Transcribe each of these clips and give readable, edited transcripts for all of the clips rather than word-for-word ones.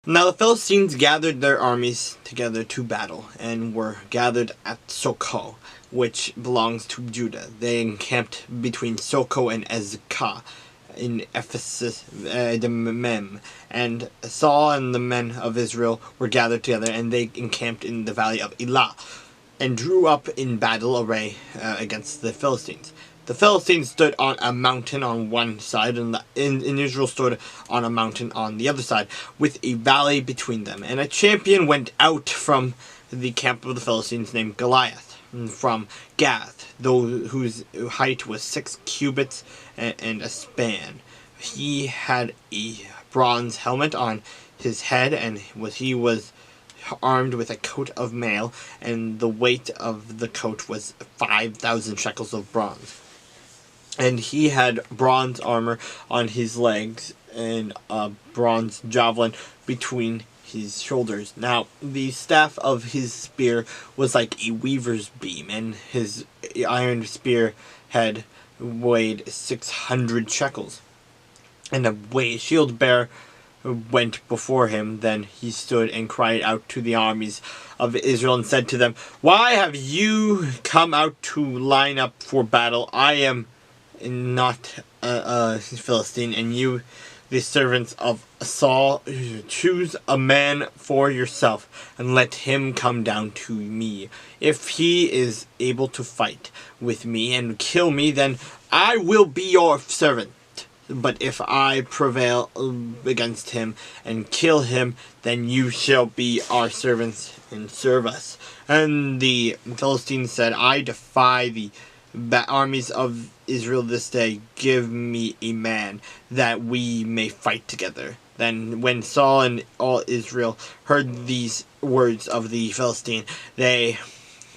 Now the Philistines gathered their armies together to battle, and were gathered at Socoh, which belongs to Judah. They encamped between Socoh and Azekah in Ephesus Mem. And Saul and the men of Israel were gathered together, and they encamped in the valley of Elah, and drew up in battle array against the Philistines. The Philistines stood on a mountain on one side, and Israel stood on a mountain on the other side, with a valley between them. And a champion went out from the camp of the Philistines named Goliath, from Gath, whose height was 6 cubits and a span. He had a bronze helmet on his head, and he was armed with a coat of mail, and the weight of the coat was 5,000 shekels of bronze. And he had bronze armor on his legs, and a bronze javelin between his shoulders. Now, the staff of his spear was like a weaver's beam, and his iron spear head weighed 600 shekels. And a shield bearer went before him. Then he stood and cried out to the armies of Israel and said to them, "Why have you come out to line up for battle? I am not a Philistine, and you, the servants of Saul. Choose a man for yourself, and let him come down to me. If he is able to fight with me and kill me, then I will be your servant. But if I prevail against him and kill him, then you shall be our servants and serve us." And the Philistines said, "I defy the armies of Israel this day. Give me a man, that we may fight together." Then when Saul and all Israel heard these words of the Philistine, they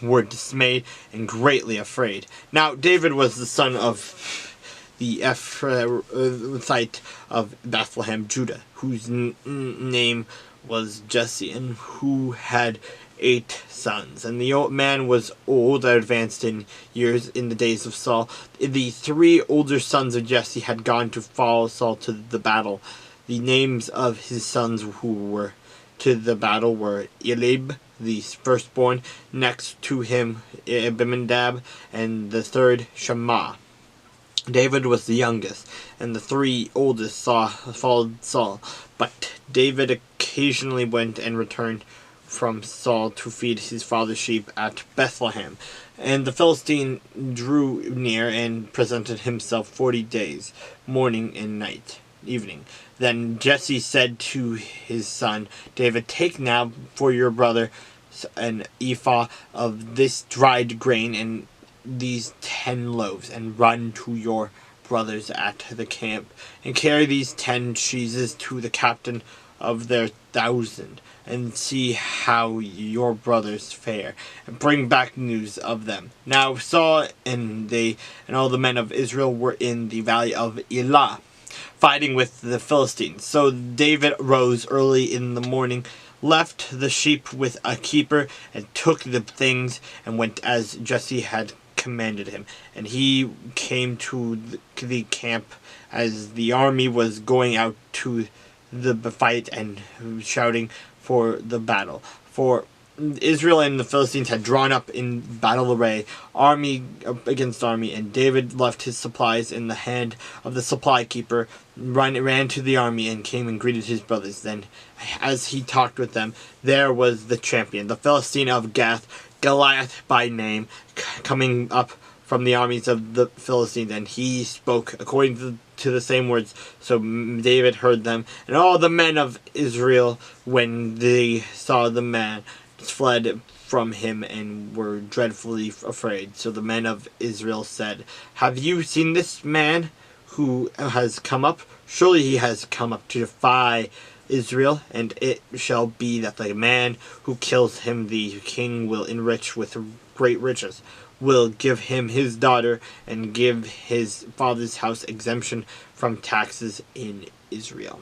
were dismayed and greatly afraid. Now David was the son of the Ephrathite of Bethlehem, Judah, whose name was Jesse, and who had 8 sons. And the old man was old, advanced in years in the days of Saul. The 3 older sons of Jesse had gone to follow Saul to the battle. The names of his sons who were to the battle were Eliab, the firstborn, next to him Abinadab, and the third Shammah. David was the youngest, and the 3 oldest followed Saul. But David occasionally went and returned from Saul to feed his father's sheep at Bethlehem. And the Philistine drew near and presented himself 40 days, morning and evening. Then Jesse said to his son David, "Take now for your brother an ephah of this dried grain and these 10 loaves, and run to your brothers at the camp, and carry these 10 cheeses to the captain of their 1,000, and see how your brothers fare, and bring back news of them." Now Saul and all the men of Israel were in the valley of Elah, fighting with the Philistines. So David rose early in the morning, left the sheep with a keeper, and took the things, and went as Jesse had commanded him. And he came to the camp as the army was going out to the fight and shouting for the battle. For Israel and the Philistines had drawn up in battle array, army against army, and David left his supplies in the hand of the supply keeper, ran to the army, and came and greeted his brothers. Then, as he talked with them, there was the champion, the Philistine of Gath, Goliath by name, coming up from the armies of the Philistines, and he spoke according to the same words. So David heard them, and all the men of Israel, when they saw the man, fled from him and were dreadfully afraid. So the men of Israel said, "Have you seen this man who has come up? Surely he has come up to defy Israel, and it shall be that the man who kills him the king will enrich with great riches, will give him his daughter, and give his father's house exemption from taxes in Israel."